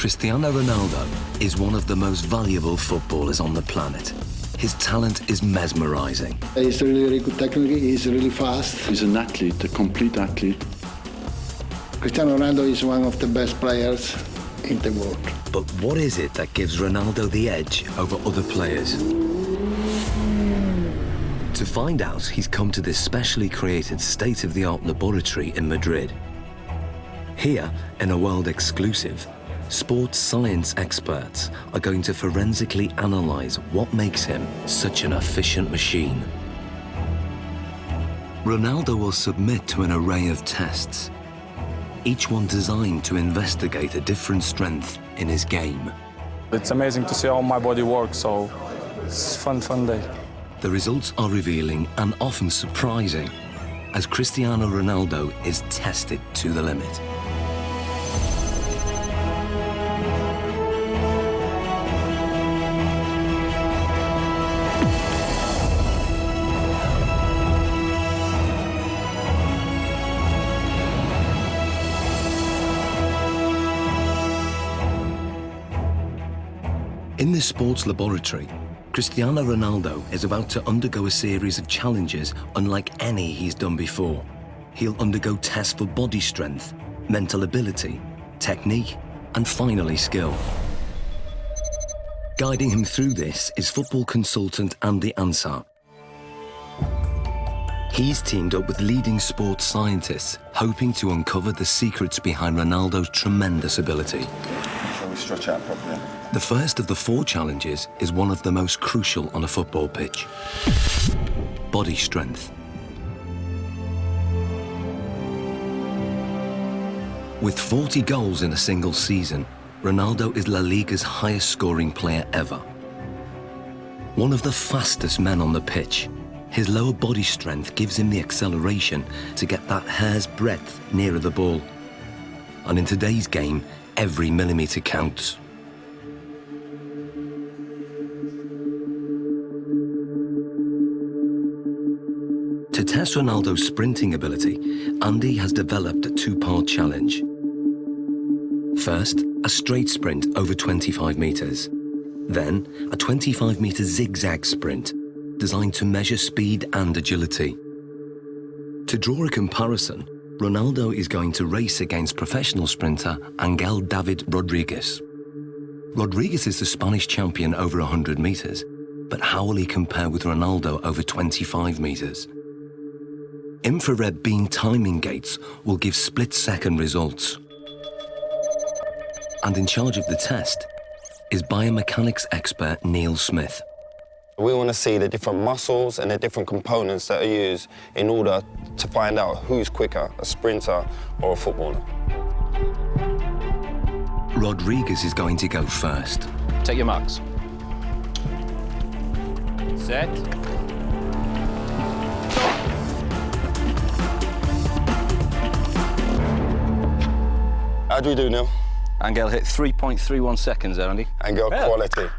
Cristiano Ronaldo is one of the most valuable footballers on the planet. His talent is mesmerizing. He's really good technically, he's really fast. He's an athlete, a complete athlete. Cristiano Ronaldo is one of the best players in the world. But what is it that gives Ronaldo the edge over other players? To find out, he's come to this specially created state-of-the-art laboratory in Madrid. Here, in a world exclusive, sports science experts are going to forensically analyze what makes him such an efficient machine. Ronaldo will submit to an array of tests, each one designed to investigate a different strength in his game. It's amazing to see how my body works, so it's a fun day. The results are revealing and often surprising as Cristiano Ronaldo is tested to the limit. In this sports laboratory, Cristiano Ronaldo is about to undergo a series of challenges unlike any he's done before. He'll undergo tests for body strength, mental ability, technique, and finally skill. Guiding him through this is football consultant Andy Ansar. He's teamed up with leading sports scientists, hoping to uncover the secrets behind Ronaldo's tremendous ability. Shall we stretch out properly? The first of the 4 challenges is one of the most crucial on a football pitch: body strength. With 40 goals in a single season, Ronaldo is La Liga's highest scoring player ever. One of the fastest men on the pitch, his lower body strength gives him the acceleration to get that hair's breadth nearer the ball. And in today's game, every millimetre counts. To test Ronaldo's sprinting ability, Andy has developed a 2-part challenge. First, a straight sprint over 25 metres. Then, a 25-metre zigzag sprint, designed to measure speed and agility. To draw a comparison, Ronaldo is going to race against professional sprinter Angel David Rodriguez. Rodriguez is the Spanish champion over 100 metres, but how will he compare with Ronaldo over 25 metres? Infrared beam timing gates will give split-second results. And in charge of the test is biomechanics expert Neil Smith. We want to see the different muscles and the different components that are used in order to find out who's quicker, a sprinter or a footballer. Rodriguez is going to go first. Take your marks. Set. How do we do, Neil? Angel hit 3.31 seconds there, Andy. Angel Yeah. quality,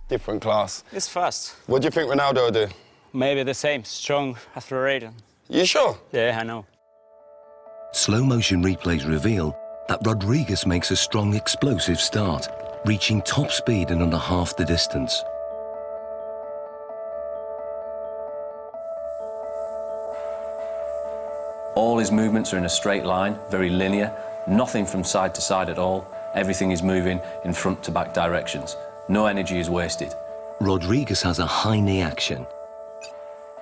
different class. It's fast. What do you think Ronaldo will do? Maybe the same, strong, accelerated. You sure? Yeah, I know. Slow-motion replays reveal that Rodriguez makes a strong, explosive start, reaching top speed in under half the distance. All his movements are in a straight line, very linear, nothing from side to side at all. Everything is moving in front to back directions. No energy is wasted. Rodriguez has a high knee action.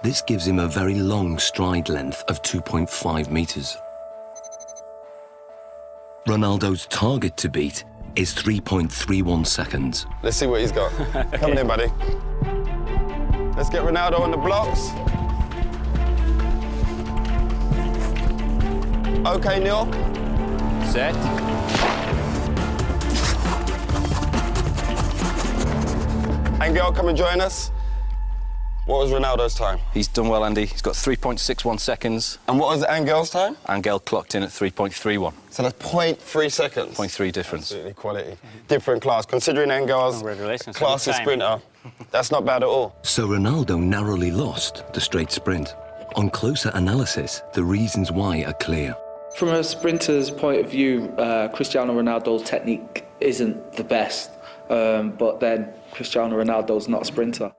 This gives him a very long stride length of 2.5 metres. Ronaldo's target to beat is 3.31 seconds. Let's see what he's got. Coming in, buddy. Let's get Ronaldo on the blocks. Okay, Neil. Set. Angel, come and join us. What was Ronaldo's time? He's done well, Andy. He's got 3.61 seconds. And what was Angel's time? Angel clocked in at 3.31. So that's 0.3 seconds. 0.3 difference. Absolutely quality. Different class. Considering Angel's Congratulations. classy Good time. sprinter, that's not bad at all. So Ronaldo narrowly lost the straight sprint. On closer analysis, the reasons why are clear. From a sprinter's point of view, Cristiano Ronaldo's technique isn't the best. But then Cristiano Ronaldo's not a sprinter.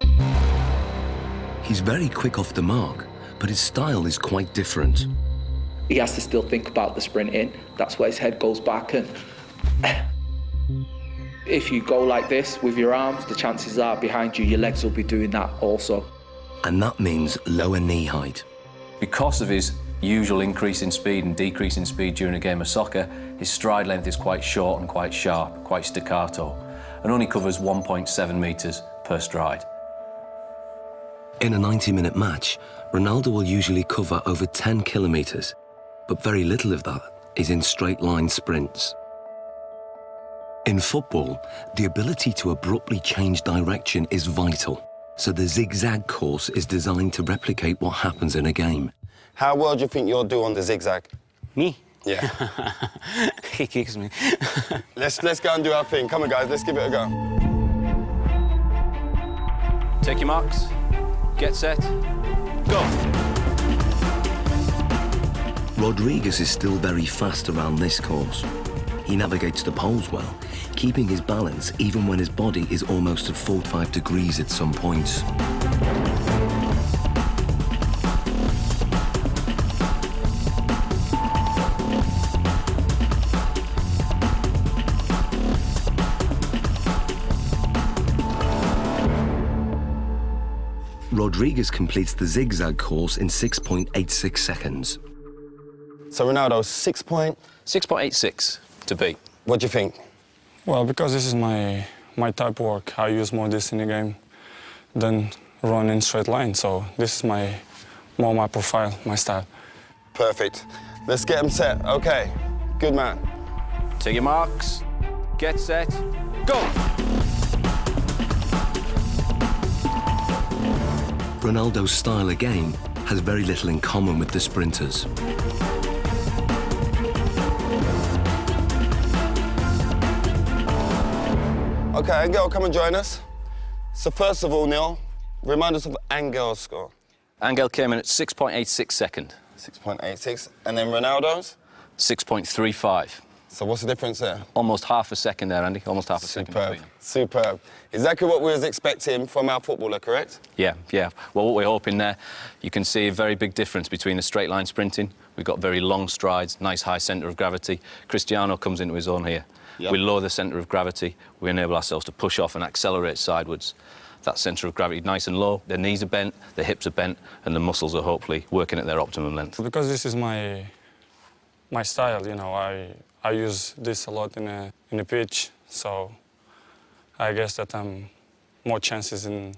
He's very quick off the mark, but his style is quite different. He has to still think about the sprinting. That's where his head goes back. And if you go like this with your arms, the chances are behind you, your legs will be doing that also. And that means lower knee height. Because of his usual increase in speed and decrease in speed during a game of soccer, his stride length is quite short and quite sharp, quite staccato, and only covers 1.7 metres per stride. In a 90-minute match, Ronaldo will usually cover over 10 kilometres, but very little of that is in straight-line sprints. In football, the ability to abruptly change direction is vital, so the zigzag course is designed to replicate what happens in a game. How well do you think you'll do on the zigzag? Me? Yeah. He kicks me. let's go and do our thing. Come on, guys, let's give it a go. Take your marks. Get set. Go. Rodriguez is still very fast around this course. He navigates the poles well, keeping his balance even when his body is almost at 45 degrees at some points. Rodriguez completes the zigzag course in 6.86 seconds. So Ronaldo, 6.86 to beat. What do you think? Well, because this is my type of work, I use more this in the game than run in straight line. So this is more my profile, my style. Perfect. Let's get him set. Okay, good man. Take your marks. Get set. Go. Ronaldo's style again has very little in common with the sprinters. Okay, Angel, come and join us. So first of all, Neil, remind us of Angel's score. Angel came in at 6.86 second. 6.86. And then Ronaldo's? 6.35. So what's the difference there? Almost half a second there, Andy. Almost half a second between them. Superb. Exactly what we was expecting from our footballer, correct? Yeah. Well, what we're hoping there, you can see a very big difference between the straight line sprinting. We've got very long strides, nice high centre of gravity. Cristiano comes into his own here. Yep. We lower the centre of gravity. We enable ourselves to push off and accelerate sidewards. That centre of gravity nice and low. The knees are bent, the hips are bent, and the muscles are hopefully working at their optimum length. Because this is my style, you know, I use this a lot in a pitch, so I guess that I'm more chances in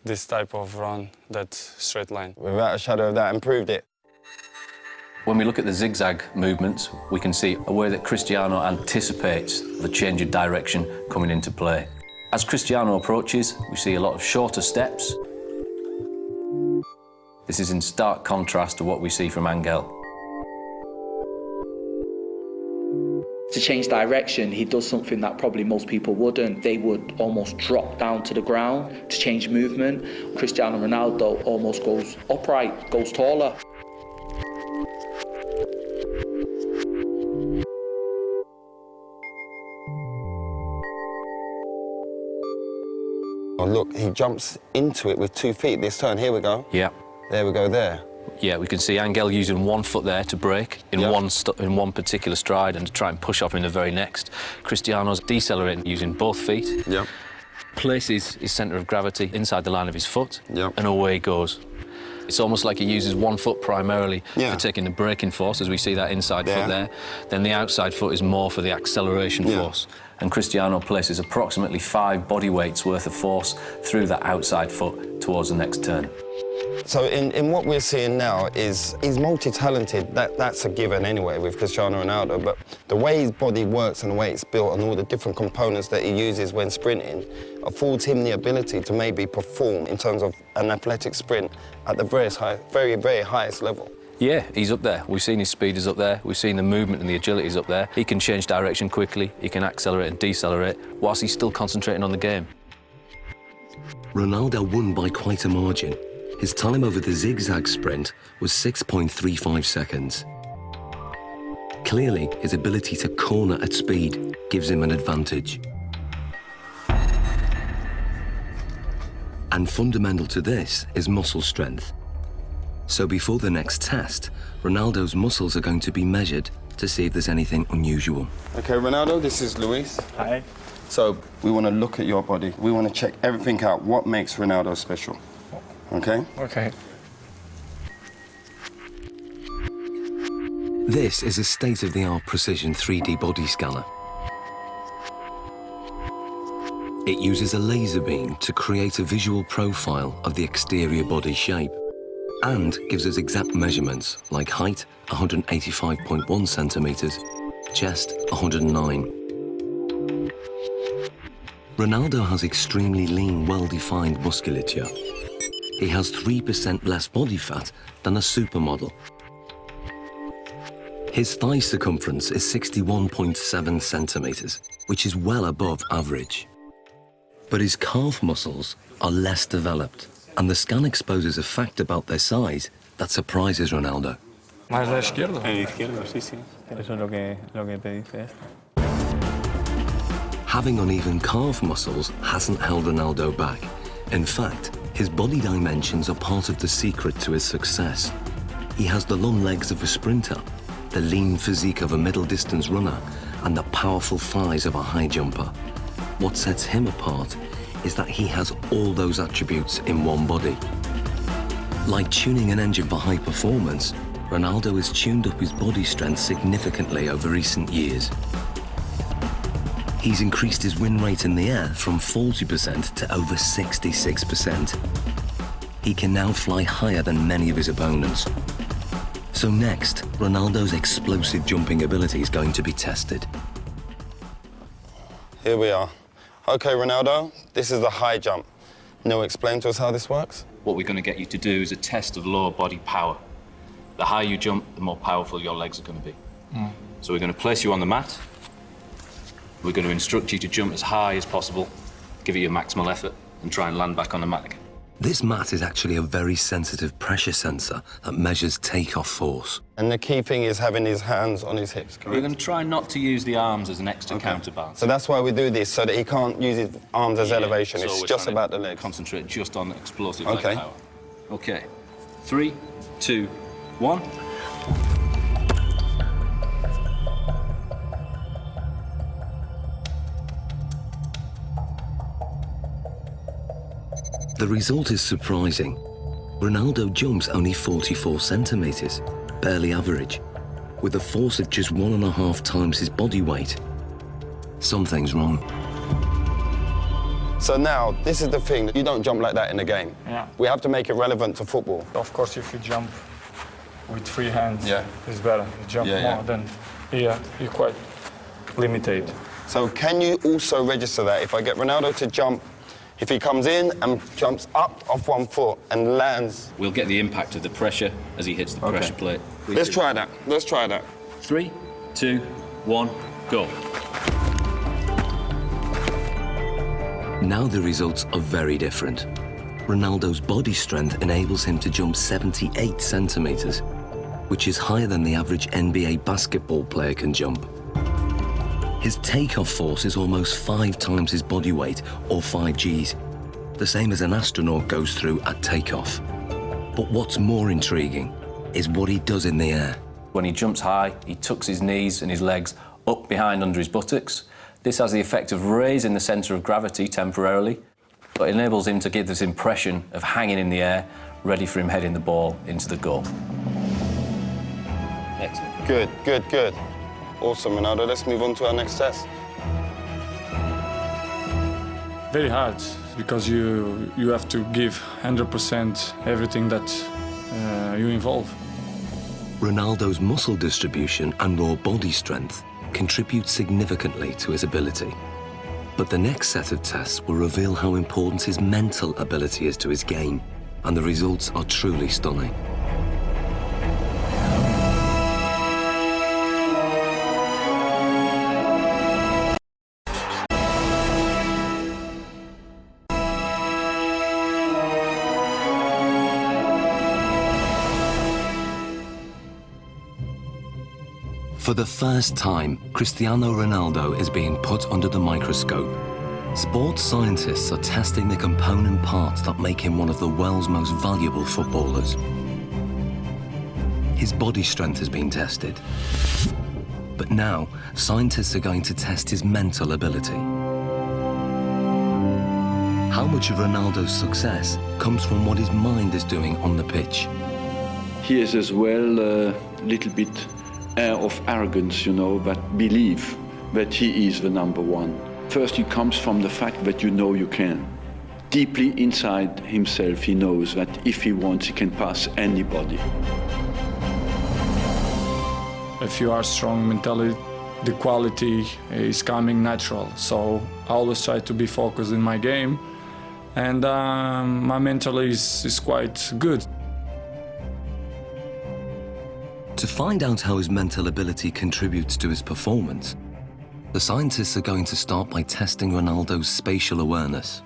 this type of run than straight line. Without a shadow of that, improved it. When we look at the zigzag movements, we can see a way that Cristiano anticipates the change of direction coming into play. As Cristiano approaches, we see a lot of shorter steps. This is in stark contrast to what we see from Angel. To change direction, he does something that probably most people wouldn't. They would almost drop down to the ground to change movement. Cristiano Ronaldo almost goes upright, goes taller. Oh, look, he jumps into it with 2 feet this turn. Here we go. Yeah. There we go, there. Yeah, we can see Angel using 1 foot there to break in one particular stride and to try and push off in the very next. Cristiano's decelerating using both feet. Yeah. Places his centre of gravity inside the line of his foot, Yep. and away he goes. It's almost like he uses 1 foot primarily for taking the braking force, as we see that inside foot there. Then the outside foot is more for the acceleration force. And Cristiano places approximately 5 body weights worth of force through that outside foot towards the next turn. So in what we're seeing now is he's multi-talented. That's a given anyway with Cristiano Ronaldo, but the way his body works and the way it's built and all the different components that he uses when sprinting affords him the ability to maybe perform in terms of an athletic sprint at the very, very highest level. Yeah, he's up there. We've seen his speed is up there. We've seen the movement and the agility is up there. He can change direction quickly. He can accelerate and decelerate whilst he's still concentrating on the game. Ronaldo won by quite a margin. His time over the zigzag sprint was 6.35 seconds. Clearly, his ability to corner at speed gives him an advantage. And fundamental to this is muscle strength. So before the next test, Ronaldo's muscles are going to be measured to see if there's anything unusual. Okay, Ronaldo, this is Luis. Hi. So we want to look at your body. We want to check everything out. What makes Ronaldo special? Okay? Okay. This is a state-of-the-art precision 3D body scanner. It uses a laser beam to create a visual profile of the exterior body shape and gives us exact measurements like height, 185.1 centimeters, chest, 109. Ronaldo has extremely lean, well-defined musculature. He has 3% less body fat than a supermodel. His thigh circumference is 61.7 centimeters, which is well above average. But his calf muscles are less developed, and the scan exposes a fact about their size that surprises Ronaldo. ¿Más la izquierda? El izquierdo, sí, sí. Eso es lo que te dice esto. Having uneven calf muscles hasn't held Ronaldo back. In fact, his body dimensions are part of the secret to his success. He has the long legs of a sprinter, the lean physique of a middle-distance runner, and the powerful thighs of a high jumper. What sets him apart is that he has all those attributes in one body. Like tuning an engine for high performance, Ronaldo has tuned up his body strength significantly over recent years. He's increased his win rate in the air from 40% to over 66%. He can now fly higher than many of his opponents. So next, Ronaldo's explosive jumping ability is going to be tested. Here we are. Okay, Ronaldo, this is the high jump. Now explain to us how this works. What we're going to get you to do is a test of lower body power. The higher you jump, the more powerful your legs are going to be. So we're going to place you on the mat. We're going to instruct you to jump as high as possible, give it your maximal effort, and try and land back on the mat again. This mat is actually a very sensitive pressure sensor that measures takeoff force. And the key thing is having his hands on his hips, correct? We're going to try not to use the arms as an extra counterbalance. So that's why we do this, so that he can't use his arms as elevation. So It's we're just trying about to the legs. Concentrate just on explosive Okay. leg power. Okay. 3, 2, 1. The result is surprising. Ronaldo jumps only 44 centimeters, barely average, with a force of just 1.5 times his body weight. Something's wrong. So now, this is the thing. You don't jump like that in the game. Yeah. We have to make it relevant to football. Of course, if you jump with free hands, Yeah. it's better. You jump Yeah, more, yeah. then you're quite limited. So can you also register that? If I get Ronaldo to jump, if he comes in and jumps up off one foot and lands. We'll get the impact of the pressure as he hits the pressure plate. Let's try that. Let's try that. 3, 2, 1, go. Now the results are very different. Ronaldo's body strength enables him to jump 78 centimeters, which is higher than the average NBA basketball player can jump. His takeoff force is almost 5 times his body weight, or 5 Gs, the same as an astronaut goes through at takeoff. But what's more intriguing is what he does in the air. When he jumps high, he tucks his knees and his legs up behind under his buttocks. This has the effect of raising the centre of gravity temporarily, but enables him to give this impression of hanging in the air, ready for him heading the ball into the goal. Excellent. Good, good, good. Awesome, Ronaldo. Let's move on to our next test. Very hard, because you have to give 100% everything that you involve. Ronaldo's muscle distribution and raw body strength contribute significantly to his ability. But the next set of tests will reveal how important his mental ability is to his game, and the results are truly stunning. For For the first time, Cristiano Ronaldo is being put under the microscope. Sports scientists are testing the component parts that make him one of the world's most valuable footballers. His body strength has been tested. But now, scientists are going to test his mental ability. How much of Ronaldo's success comes from what his mind is doing on the pitch? He is as well a little bit air of arrogance, you know, that believe that he is the number one. First, it comes from the fact that you know you can. Deeply inside himself, he knows that if he wants, he can pass anybody. If you are strong mentally, the quality is coming natural. So I always try to be focused in my game, and my mental is quite good. To find out how his mental ability contributes to his performance, the scientists are going to start by testing Ronaldo's spatial awareness.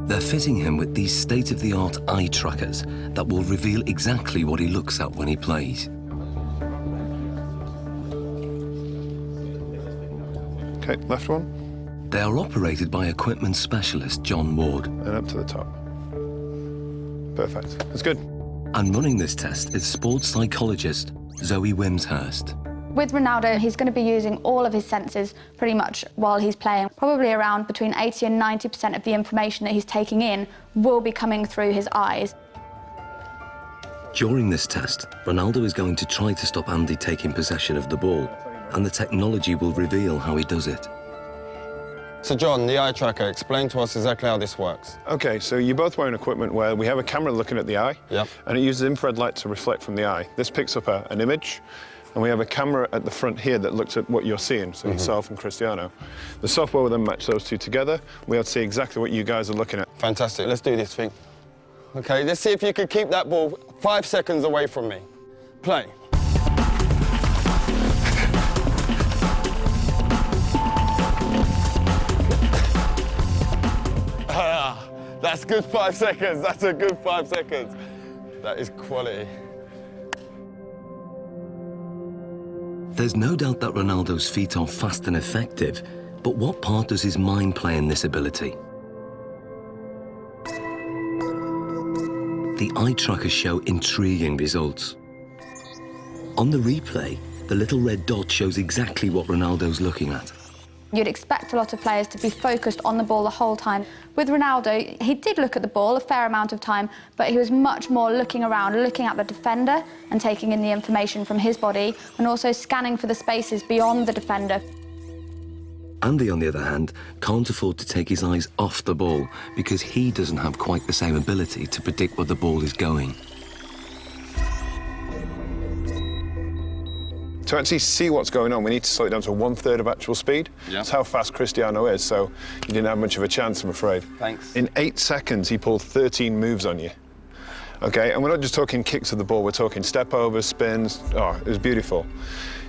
They're fitting him with these state-of-the-art eye trackers that will reveal exactly what he looks at when he plays. Okay, left one. They are operated by equipment specialist John Ward. And up to the top. Perfect. That's good. And running this test is sports psychologist Zoe Wimshurst. With Ronaldo, he's going to be using all of his senses pretty much while he's playing. Probably around between 80 and 90% of the information that he's taking in will be coming through his eyes. During this test, Ronaldo is going to try to stop Andy taking possession of the ball, and the technology will reveal how he does it. So John, the eye tracker, explain to us exactly how this works. Okay, so you're both wearing equipment where we have a camera looking at the eye, Yep. and it uses infrared light to reflect from the eye. This picks up an image, and we have a camera at the front here that looks at what you're seeing, so yourself and Cristiano. The software will then match those two together. We'll be able to see exactly what you guys are looking at. Fantastic, let's do this thing. Okay, let's see if you can keep that ball 5 seconds away from me. Play. That's good 5 seconds. That's a good 5 seconds. That is quality. There's no doubt that Ronaldo's feet are fast and effective, but what part does his mind play in this ability? The eye trackers show intriguing results. On the replay, the little red dot shows exactly what Ronaldo's looking at. You'd expect a lot of players to be focused on the ball the whole time. With Ronaldo, he did look at the ball a fair amount of time, but he was much more looking around, looking at the defender and taking in the information from his body, and also scanning for the spaces beyond the defender. Andy, on the other hand, can't afford to take his eyes off the ball because he doesn't have quite the same ability to predict where the ball is going. To actually see what's going on, we need to slow it down to 1/3 of actual speed. Yeah. That's how fast Cristiano is, so you didn't have much of a chance, I'm afraid. Thanks. In 8 seconds, he pulled 13 moves on you. Okay, and we're not just talking kicks of the ball, we're talking step overs, spins. Oh, it was beautiful.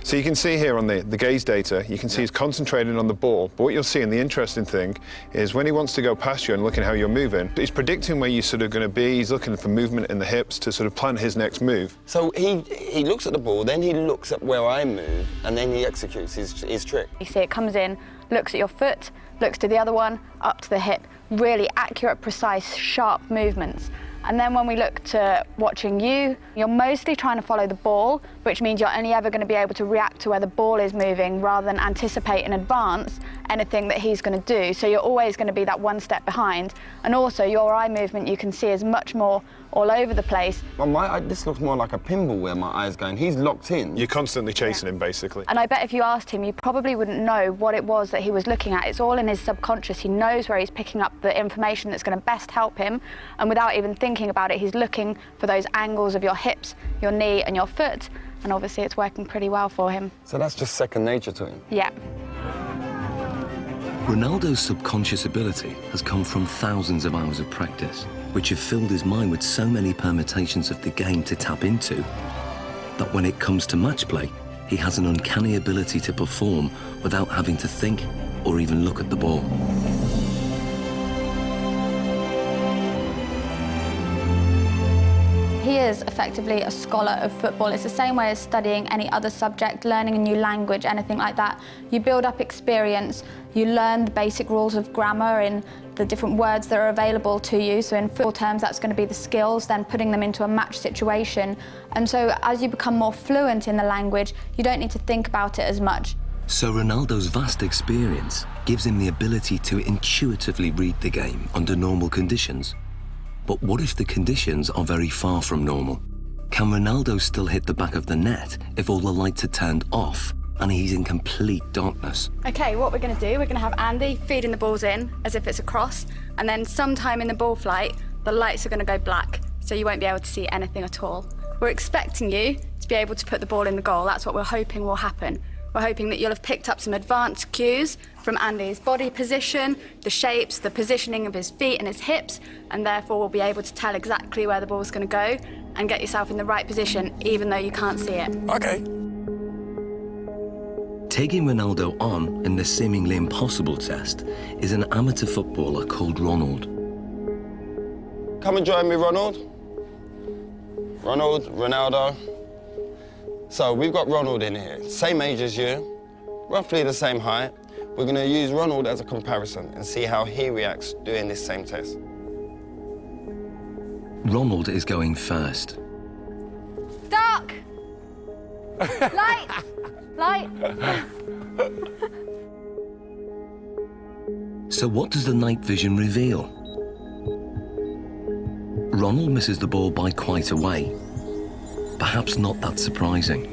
So you can see here on the gaze data, you can see he's concentrating on the ball, but what you'll see, and the interesting thing, is when he wants to go past you and looking how you're moving, he's predicting where you're sort of going to be, he's looking for movement in the hips to sort of plan his next move. So he looks at the ball, then he looks at where I move, and then he executes his trick. You see it comes in, looks at your foot, looks to the other one, up to the hip. Really accurate, precise, sharp movements. And then when we look to watching you, you're mostly trying to follow the ball, which means you're only ever going to be able to react to where the ball is moving rather than anticipate in advance anything that he's going to do. So you're always going to be that one step behind. And also your eye movement you can see is much more all over the place. Well, this looks more like a pinball where my eye's going. He's locked in. You're constantly chasing him, basically. And I bet if you asked him, you probably wouldn't know what it was that he was looking at. It's all in his subconscious. He knows where he's picking up the information that's going to best help him. And without even thinking about it, he's looking for those angles of your hips, your knee and your foot. And obviously it's working pretty well for him. So that's just second nature to him? Yeah. Ronaldo's subconscious ability has come from thousands of hours of practice, which have filled his mind with so many permutations of the game to tap into, that when it comes to match play, he has an uncanny ability to perform without having to think or even look at the ball. He is effectively a scholar of football. It's the same way as studying any other subject, learning a new language, anything like that. You build up experience, you learn the basic rules of grammar in the different words that are available to you. So in football terms, that's going to be the skills, then putting them into a match situation. And so as you become more fluent in the language, you don't need to think about it as much. So Ronaldo's vast experience gives him the ability to intuitively read the game under normal conditions. But what if the conditions are very far from normal? Can Ronaldo still hit the back of the net if all the lights are turned off and he's in complete darkness? Okay, what we're going to do, we're going to have Andy feeding the balls in as if it's a cross, and then sometime in the ball flight, the lights are going to go black, so you won't be able to see anything at all. We're expecting you to be able to put the ball in the goal. That's what we're hoping will happen. We're hoping that you'll have picked up some advanced cues from Andy's body position, the shapes, the positioning of his feet and his hips, and therefore will be able to tell exactly where the ball's going to go and get yourself in the right position, even though you can't see it. Okay. Taking Ronaldo on in this seemingly impossible test is an amateur footballer called Ronald. Come and join me, Ronald. Ronaldo. So we've got Ronald in here, same age as you, roughly the same height. We're going to use Ronald as a comparison and see how he reacts doing this same test. Ronald is going first. Dark! Light! Light! So what does the night vision reveal? Ronald misses the ball by quite a way. Perhaps not that surprising.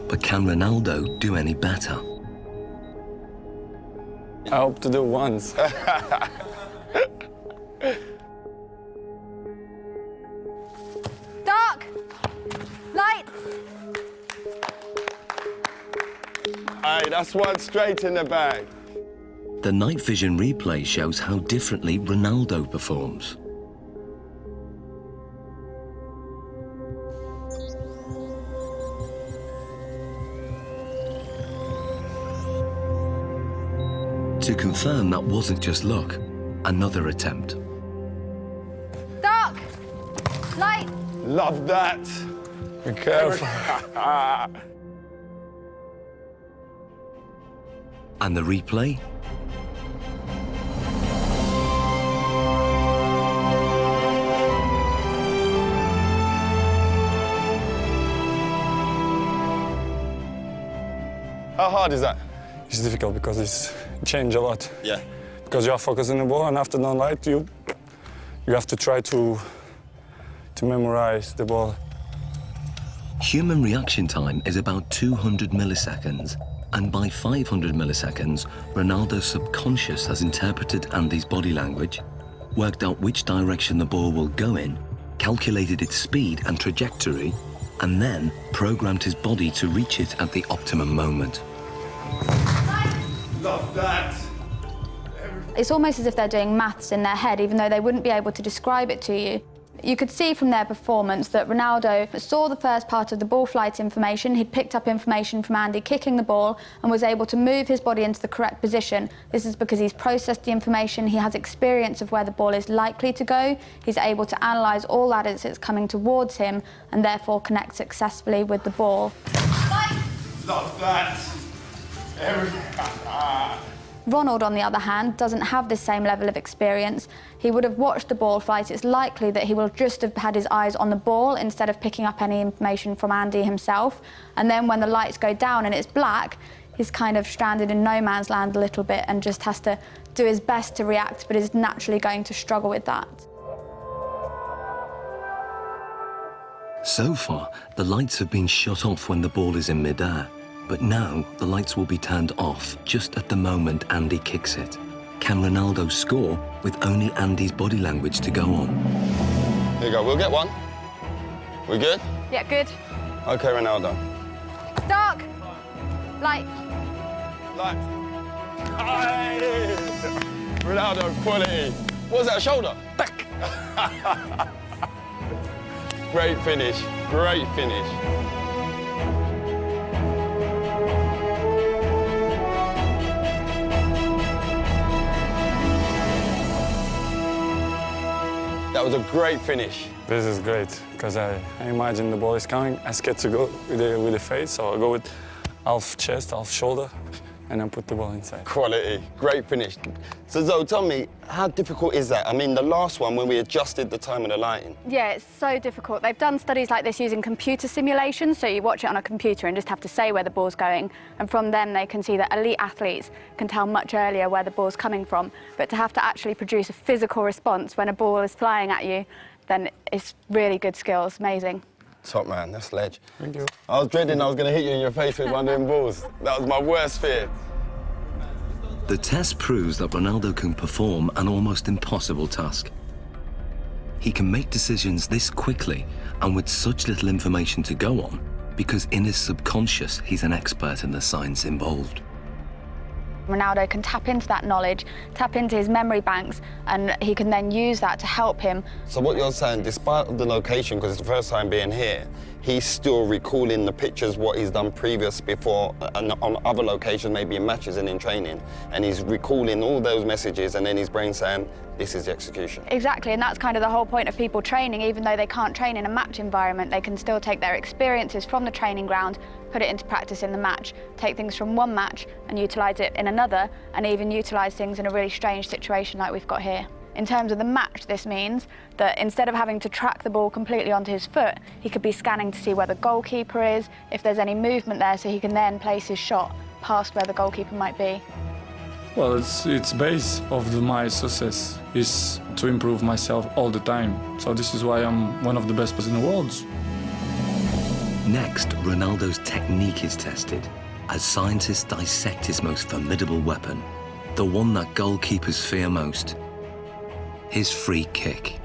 But can Ronaldo do any better? I hope to do once. Dark! Light! Aye, that's one straight in the bag. The night vision replay shows how differently Ronaldo performs. To confirm that wasn't just luck, another attempt. Dark! Light! Love that. Be careful. And the replay? How hard is that? It's difficult because it's changed a lot. Yeah. Because you are focusing the ball, and after the light, you have to try to memorize the ball. Human reaction time is about 200 milliseconds, and by 500 milliseconds, Ronaldo's subconscious has interpreted Andy's body language, worked out which direction the ball will go in, calculated its speed and trajectory, and then programmed his body to reach it at the optimum moment. Love that. It's almost as if they're doing maths in their head, even though they wouldn't be able to describe it to you. You could see from their performance that Ronaldo saw the first part of the ball flight information. He'd picked up information from Andy kicking the ball and was able to move his body into the correct position. This is because he's processed the information, he has experience of where the ball is likely to go, he's able to analyse all that as it's coming towards him and therefore connect successfully with the ball. Love that. Ronald, on the other hand, doesn't have the same level of experience. He would have watched the ball flight. It's likely that he will just have had his eyes on the ball instead of picking up any information from Andy himself. And then when the lights go down and it's black, he's kind of stranded in no man's land a little bit and just has to do his best to react, but is naturally going to struggle with that. So far, the lights have been shut off when the ball is in midair. But now, the lights will be turned off just at the moment Andy kicks it. Can Ronaldo score with only Andy's body language to go on? Here you go, we'll get one. We good? Yeah, good. Okay, Ronaldo. Dark. Light. Light. Aye. Ronaldo, quality. What was that, a shoulder? Back. Great finish, great finish. That That was a great finish. This is great, because I imagine the ball is coming. I scared to go with the face, so I go with half chest, half shoulder, and then put the ball inside. Quality, great finish. So Zoe, tell me, how difficult is that? I mean, the last one, when we adjusted the time of the lighting. Yeah, it's so difficult. They've done studies like this using computer simulations, so you watch it on a computer and just have to say where the ball's going, and from them they can see that elite athletes can tell much earlier where the ball's coming from. But to have to actually produce a physical response when a ball is flying at you, then it's really good skills, amazing. Top man, that's ledge. Thank you. I was dreading I was going to hit you in your face with one of them balls. That was my worst fear. The test proves that Ronaldo can perform an almost impossible task. He can make decisions this quickly and with such little information to go on because in his subconscious, he's an expert in the science involved. Ronaldo can tap into that knowledge, tap into his memory banks, and he can then use that to help him. So what you're saying, despite the location, because it's the first time being here, he's still recalling the pictures, what he's done previous before, and on other locations, maybe in matches and in training, and he's recalling all those messages, and then his brain saying, this is the execution. Exactly, and that's kind of the whole point of people training. Even though they can't train in a match environment, they can still take their experiences from the training ground, put it into practice in the match, take things from one match and utilise it in another, and even utilise things in a really strange situation like we've got here. In terms of the match, this means that instead of having to track the ball completely onto his foot, he could be scanning to see where the goalkeeper is, if there's any movement there, so he can then place his shot past where the goalkeeper might be. Well, it's base of my success is to improve myself all the time. So this is why I'm one of the best players in the world. Next, Ronaldo's technique is tested as scientists dissect his most formidable weapon, the one that goalkeepers fear most, his free kick.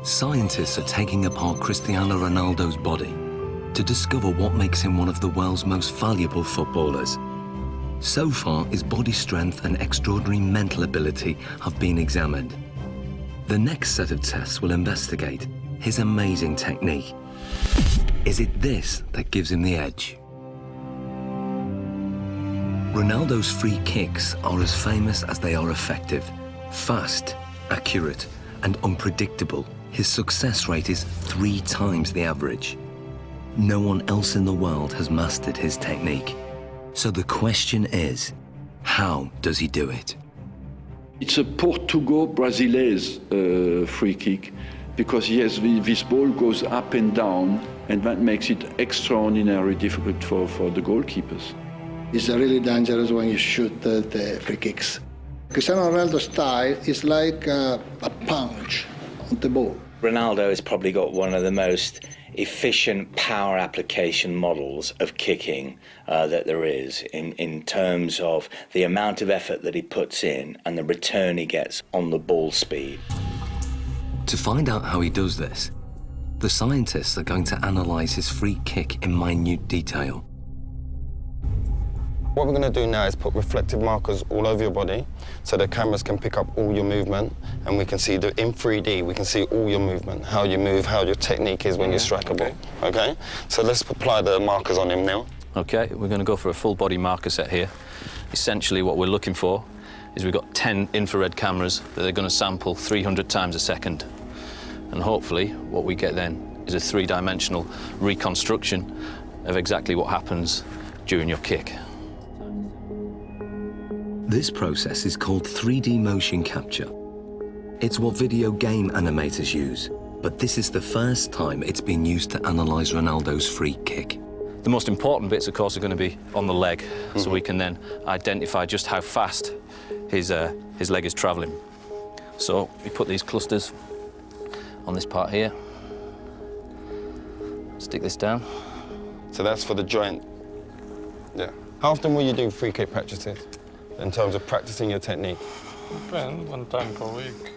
Scientists are taking apart Cristiano Ronaldo's body to discover what makes him one of the world's most valuable footballers. So far, his body strength and extraordinary mental ability have been examined. The next set of tests will investigate his amazing technique. Is it this that gives him the edge? Ronaldo's free kicks are as famous as they are effective. Fast, accurate, and unpredictable, his success rate is 3 times the average. No one else in the world has mastered his technique. So the question is, how does he do it? It's a Portugal-Brazilese free kick because yes, this ball goes up and down, and that makes it extraordinarily difficult for the goalkeepers. It's really dangerous when you shoot the free kicks. Cristiano Ronaldo's style is like a punch on the ball. Ronaldo has probably got one of the most efficient power application models of kicking that there is in terms of the amount of effort that he puts in and the return he gets on the ball speed. To find out how he does this, the scientists are going to analyse his free kick in minute detail. What we're going to do now is put reflective markers all over your body so the cameras can pick up all your movement, and we can see in 3D, we can see all your movement, how you move, how your technique is when you strike a ball. Okay? So let's apply the markers on him now. Okay, we're going to go for a full body marker set here. Essentially what we're looking for is we've got 10 infrared cameras that are going to sample 300 times a second. And hopefully what we get then is a 3-dimensional reconstruction of exactly what happens during your kick. This process is called 3D motion capture. It's what video game animators use, but this is the first time it's been used to analyse Ronaldo's free kick. The most important bits, of course, are going to be on the leg, so we can then identify just how fast his leg is travelling. So we put these clusters on this part here. Stick this down. So that's for the joint. Yeah. How often will you do free kick practices in terms of practicing your technique? Depends, 1 time per week.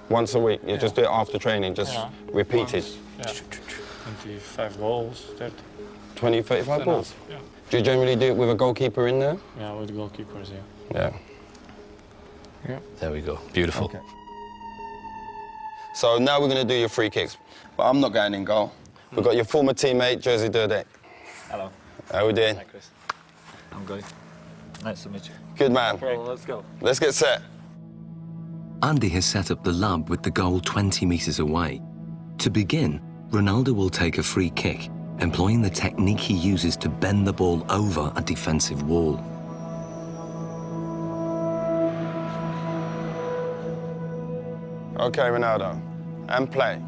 Once a week? You just do it after training, just repeated? Yeah. 25 balls, 30. 20, 35 balls? Yeah. Do you generally do it with a goalkeeper in there? Yeah, with goalkeepers, Yeah. There we go. Beautiful. Okay. So now we're going to do your free kicks. But I'm not going in goal. We've got your former teammate, Jerzy Dudek. Hello. How we doing? Hi, Chris. I'm good. Nice to meet you. Good man. Well, let's go. Let's get set. Andy has set up the lab with the goal 20 metres away. To begin, Ronaldo will take a free kick, employing the technique he uses to bend the ball over a defensive wall. OK, Ronaldo. And play.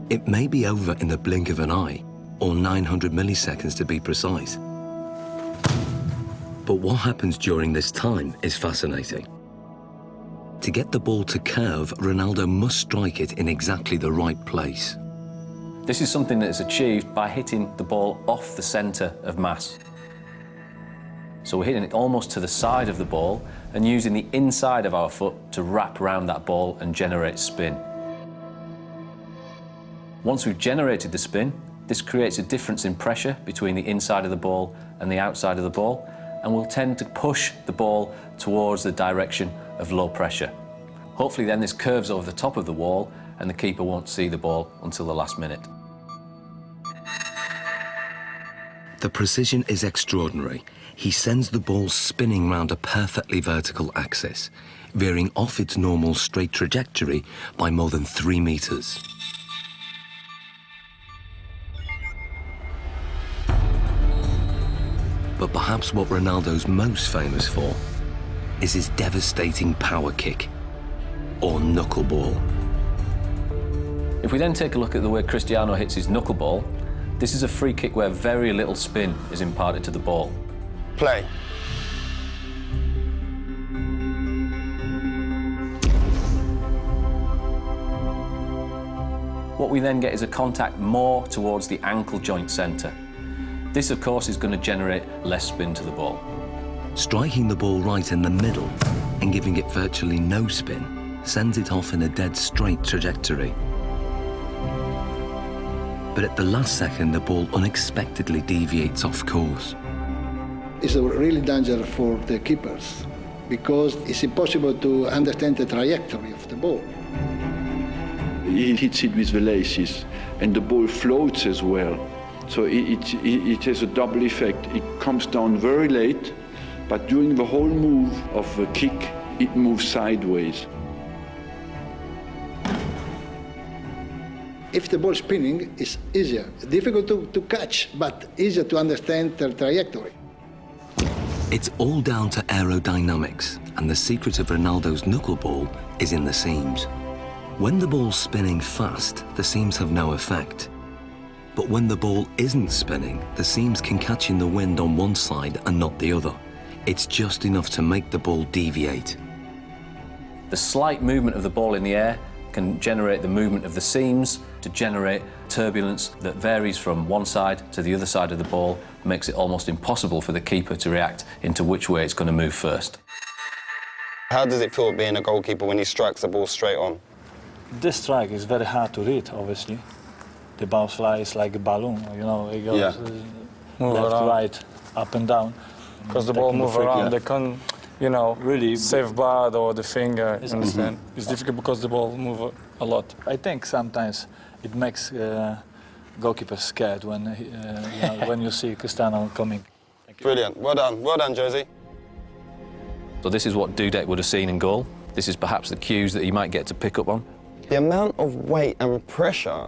It may be over in the blink of an eye, or 900 milliseconds to be precise. But what happens during this time is fascinating. To get the ball to curve, Ronaldo must strike it in exactly the right place. This is something that is achieved by hitting the ball off the centre of mass. So we're hitting it almost to the side of the ball and using the inside of our foot to wrap around that ball and generate spin. Once we've generated the spin, this creates a difference in pressure between the inside of the ball and the outside of the ball, and will tend to push the ball towards the direction of low pressure. Hopefully then this curves over the top of the wall and the keeper won't see the ball until the last minute. The precision is extraordinary. He sends the ball spinning round a perfectly vertical axis, veering off its normal straight trajectory by more than 3 metres. But perhaps what Ronaldo's most famous for is his devastating power kick, or knuckleball. If we then take a look at the way Cristiano hits his knuckleball, this is a free kick where very little spin is imparted to the ball. Play. What we then get is a contact more towards the ankle joint centre. This, of course, is going to generate less spin to the ball. Striking the ball right in the middle and giving it virtually no spin sends it off in a dead straight trajectory. But at the last second, the ball unexpectedly deviates off course. It's really dangerous for the keepers because it's impossible to understand the trajectory of the ball. He hits it with the laces, and the ball floats as well. So it has a double effect. It comes down very late, but during the whole move of the kick, it moves sideways. If the ball spinning, it's easier. Difficult to catch, but easier to understand the trajectory. It's all down to aerodynamics, and the secret of Ronaldo's knuckleball is in the seams. When the ball's spinning fast, the seams have no effect. But when the ball isn't spinning, the seams can catch in the wind on one side and not the other. It's just enough to make the ball deviate. The slight movement of the ball in the air can generate the movement of the seams to generate turbulence that varies from one side to the other side of the ball, makes it almost impossible for the keeper to react into which way it's going to move first. How does it feel being a goalkeeper when he strikes the ball straight on? This strike is very hard to read, obviously. The ball flies like a balloon, you know, it goes left, right, up and down. Because the ball moves around, they can't, you know, really save bad or the finger, you understand? It's difficult because the ball moves a lot. I think sometimes it makes goalkeepers scared when, when you see Cristiano coming. Brilliant, well done, Jerzy. So this is what Dudek would have seen in goal. This is perhaps the cues that he might get to pick up on. The amount of weight and pressure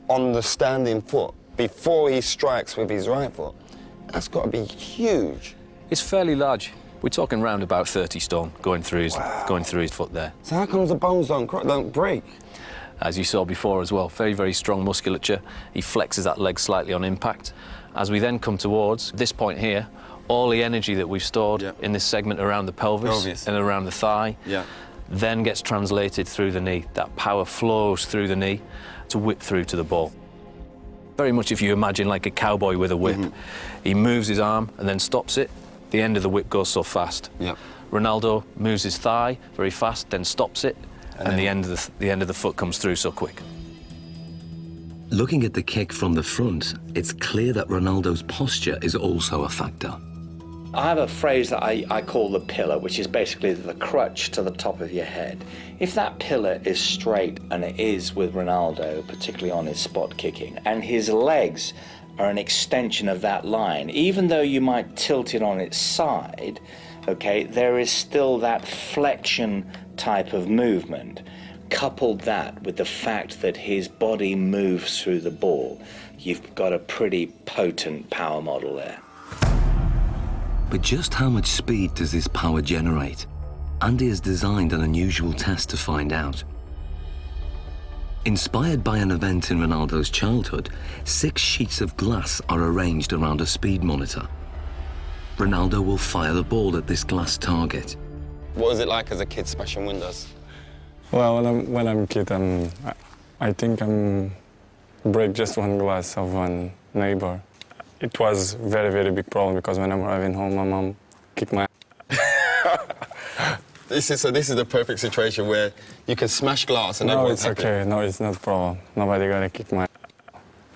on the standing foot before he strikes with his right foot, that's got to be huge. It's fairly large. We're talking round about 30 stone going through his foot there. So how comes the bones don't break? As you saw before as well, very, very strong musculature. He flexes that leg slightly on impact. As we then come towards this point here, all the energy that we've stored in this segment around the pelvis and around the thigh then gets translated through the knee. That power flows through the knee to whip through to the ball. Very much if you imagine like a cowboy with a whip. He moves his arm and then stops it. The end of the whip goes so fast. Ronaldo moves his thigh very fast, then stops it, and the end of the foot comes through so quick. Looking at the kick from the front, it's clear that Ronaldo's posture is also a factor. I have a phrase that I call the pillar, which is basically the crutch to the top of your head. If that pillar is straight, and it is with Ronaldo, particularly on his spot kicking, and his legs are an extension of that line, even though you might tilt it on its side, okay, there is still that flexion type of movement. Coupled that with the fact that his body moves through the ball, you've got a pretty potent power model there. But just how much speed does this power generate? Andy has designed an unusual test to find out. Inspired by an event in Ronaldo's childhood, 6 sheets of glass are arranged around a speed monitor. Ronaldo will fire the ball at this glass target. What was it like as a kid smashing windows? Well, when I'm a kid, I think I break just one glass of one neighbor. It was very, very big problem because when I'm arriving home, my mom kicked my This is the perfect situation where you can smash glass and everyone's happy. No, it's okay. No, it's not a problem. Nobody gonna kick my...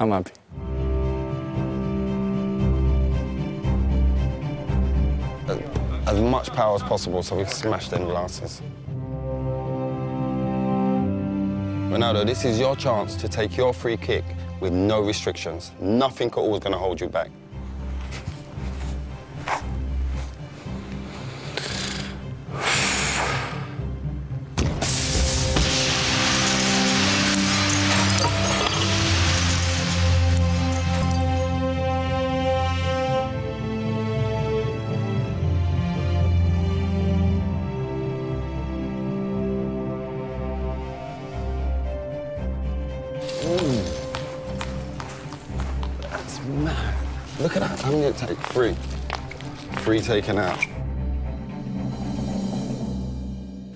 I'm happy. As much power as possible so we can smash them glasses. Ronaldo, this is your chance to take your free kick with no restrictions. Nothing at all is going to hold you back. That's mad. Look at that. I'm going to take 3. 3 taken out.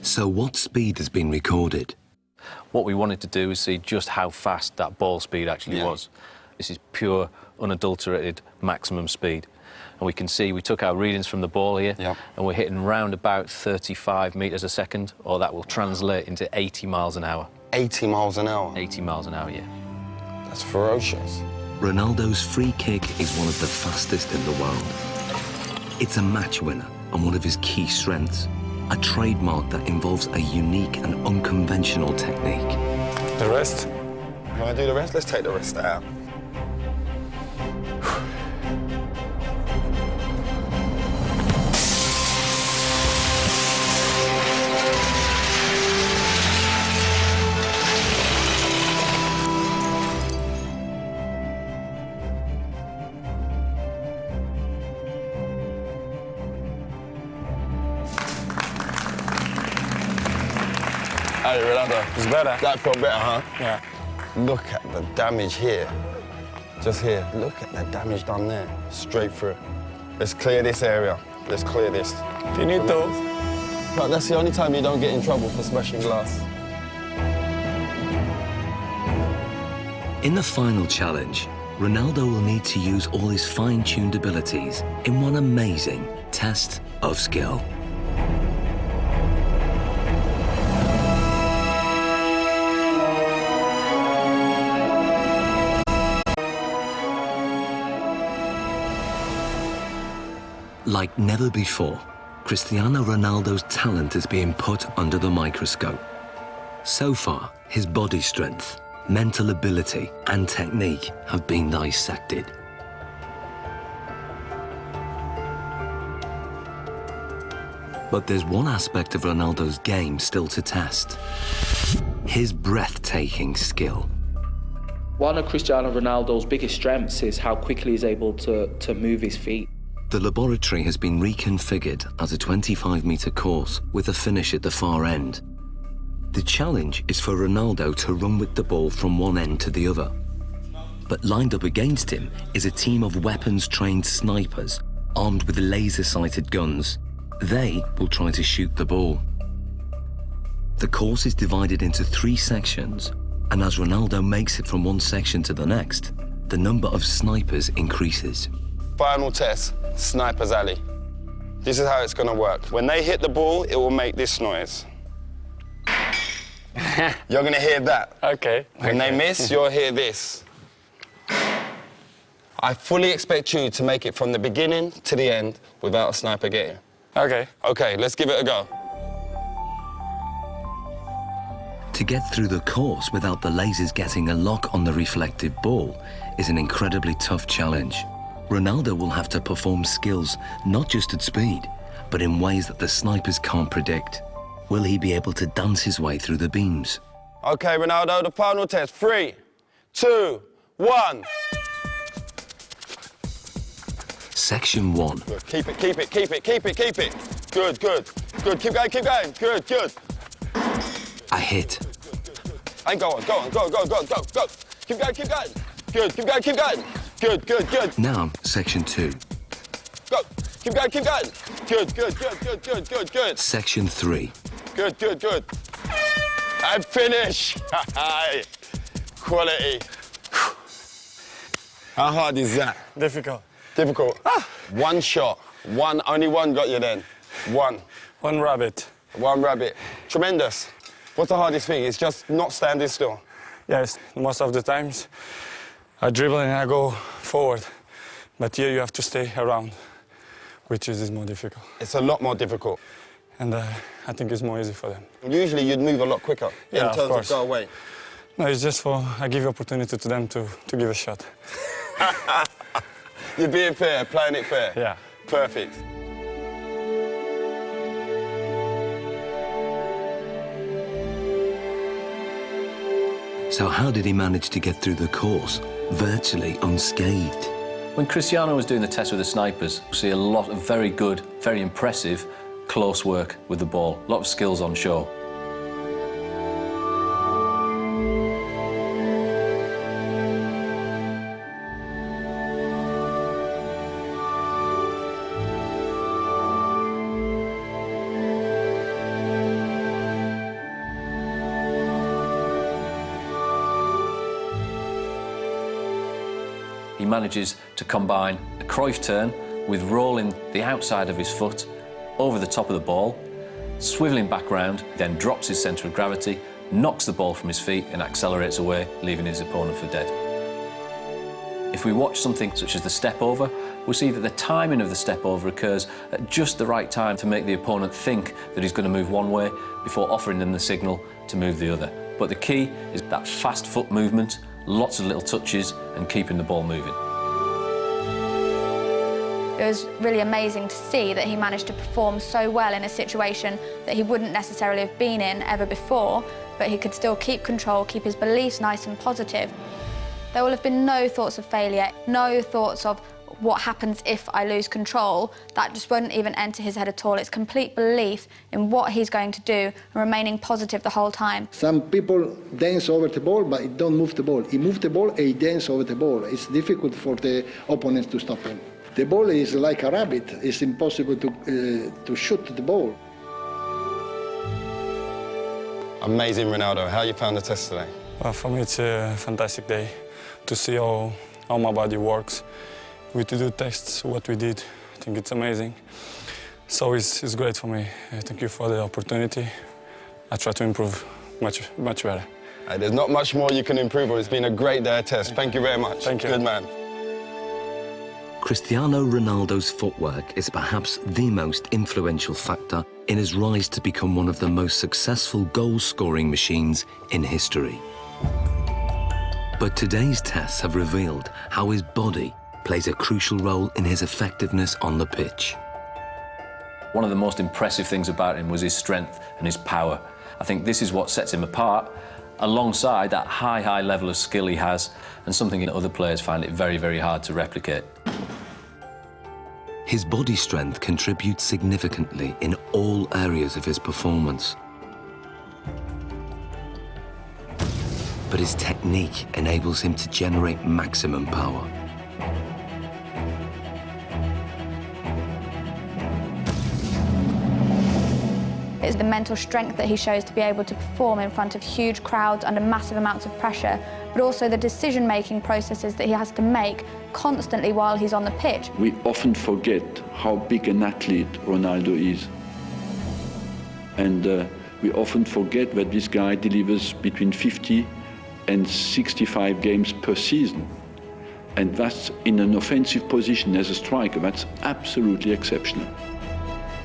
So what speed has been recorded? What we wanted to do is see just how fast that ball speed actually was. This is pure, unadulterated maximum speed. And we can see we took our readings from the ball here, and we're hitting round about 35 metres a second, or that will translate into 80 miles an hour. 80 miles an hour? 80 miles an hour, yeah. That's ferocious. Ronaldo's free kick is one of the fastest in the world. It's a match winner and one of his key strengths, a trademark that involves a unique and unconventional technique. The rest? You want to do the rest? Let's take the rest out. Hey, Ronaldo. It's better. That felt better, huh? Yeah. Look at the damage here. Just here. Look at the damage done there. Straight through. Let's clear this area. Let's clear this. Finito. But that's the only time you don't get in trouble for smashing glass. In the final challenge, Ronaldo will need to use all his fine-tuned abilities in one amazing test of skill. Like never before, Cristiano Ronaldo's talent is being put under the microscope. So far, his body strength, mental ability, and technique have been dissected. But there's one aspect of Ronaldo's game still to test: his breathtaking skill. One of Cristiano Ronaldo's biggest strengths is how quickly he's able to move his feet. The laboratory has been reconfigured as a 25-metre course with a finish at the far end. The challenge is for Ronaldo to run with the ball from one end to the other. But lined up against him is a team of weapons-trained snipers armed with laser-sighted guns. They will try to shoot the ball. The course is divided into 3 sections, and as Ronaldo makes it from one section to the next, the number of snipers increases. Final test, Sniper's Alley. This is how it's going to work. When they hit the ball, it will make this noise. You're going to hear that. Okay. When they miss, you'll hear this. I fully expect you to make it from the beginning to the end without a sniper getting. Okay. Okay, let's give it a go. To get through the course without the lasers getting a lock on the reflective ball is an incredibly tough challenge. Ronaldo will have to perform skills not just at speed, but in ways that the snipers can't predict. Will he be able to dance his way through the beams? Okay, Ronaldo, the final test. 3, 2, 1. Section 1. Good. Keep it, keep it, keep it, keep it, keep it. Good, good, good. Keep going, good, good. A hit. And go on, go on, go, go, go, go, go. Keep going, keep going. Good, keep going, keep going. Good, good, good. Now, section 2. Go, keep going, keep going. Good, good, good, good, good, good, good. Section 3. Good, good, good. And finish. Quality. How hard is that? Difficult. Difficult. One shot. Only one got you then. One. One rabbit. One rabbit. Tremendous. What's the hardest thing? It's just not standing still. Yes, most of the times I dribble and I go forward. But here you have to stay around, which is more difficult. It's a lot more difficult. And I think it's more easy for them. Usually you'd move a lot quicker in terms of go away. No, it's just I give opportunity to them to give a shot. You're being fair, playing it fair. Yeah. Perfect. So how did he manage to get through the course, virtually unscathed? When Cristiano was doing the test with the snipers, we see a lot of very good, very impressive close work with the ball. A lot of skills on show. He manages to combine a Cruyff turn with rolling the outside of his foot over the top of the ball, swivelling back round, then drops his centre of gravity, knocks the ball from his feet and accelerates away, leaving his opponent for dead. If we watch something such as the step over, we'll see that the timing of the step over occurs at just the right time to make the opponent think that he's going to move one way before offering them the signal to move the other. But the key is that fast foot movement, lots of little touches and keeping the ball moving. It was really amazing to see that he managed to perform so well in a situation that he wouldn't necessarily have been in ever before, but he could still keep control, keep his beliefs nice and positive. There will have been no thoughts of failure, no thoughts of what happens if I lose control. That just won't even enter his head at all. It's complete belief in what he's going to do and remaining positive the whole time. Some people dance over the ball, but he don't move the ball. He moves the ball and he dances over the ball. It's difficult for the opponents to stop him. The ball is like a rabbit. It's impossible to shoot the ball. Amazing, Ronaldo. How you found the test today? Well, for me, it's a fantastic day to see how my body works. We to do tests, what we did, I think it's amazing. So it's great for me. Thank you for the opportunity. I try to improve much better. There's not much more you can improve on. It's been a great day of test. Thank you very much. Thank you. Good man. Cristiano Ronaldo's footwork is perhaps the most influential factor in his rise to become one of the most successful goal-scoring machines in history. But today's tests have revealed how his body plays a crucial role in his effectiveness on the pitch. One of the most impressive things about him was his strength and his power. I think this is what sets him apart, alongside that high level of skill he has, and something that other players find it very, very hard to replicate. His body strength contributes significantly in all areas of his performance. But his technique enables him to generate maximum power. It's the mental strength that he shows to be able to perform in front of huge crowds under massive amounts of pressure, but also the decision-making processes that he has to make constantly while he's on the pitch. We often forget how big an athlete Ronaldo is. And we often forget that this guy delivers between 50 and 65 games per season. And that's in an offensive position as a striker, that's absolutely exceptional.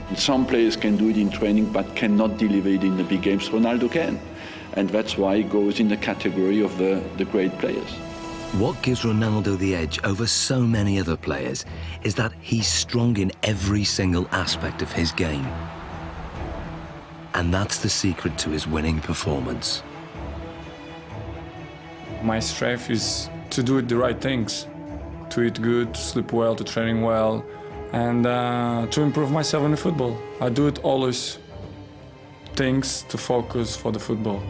And some players can do it in training but cannot deliver it in the big games. Ronaldo can. And that's why he goes in the category of the great players. What gives Ronaldo the edge over so many other players is that he's strong in every single aspect of his game. And that's the secret to his winning performance. My strength is to do the right things, to eat good, to sleep well, to training well, and to improve myself in the football. I do it always things to focus for the football.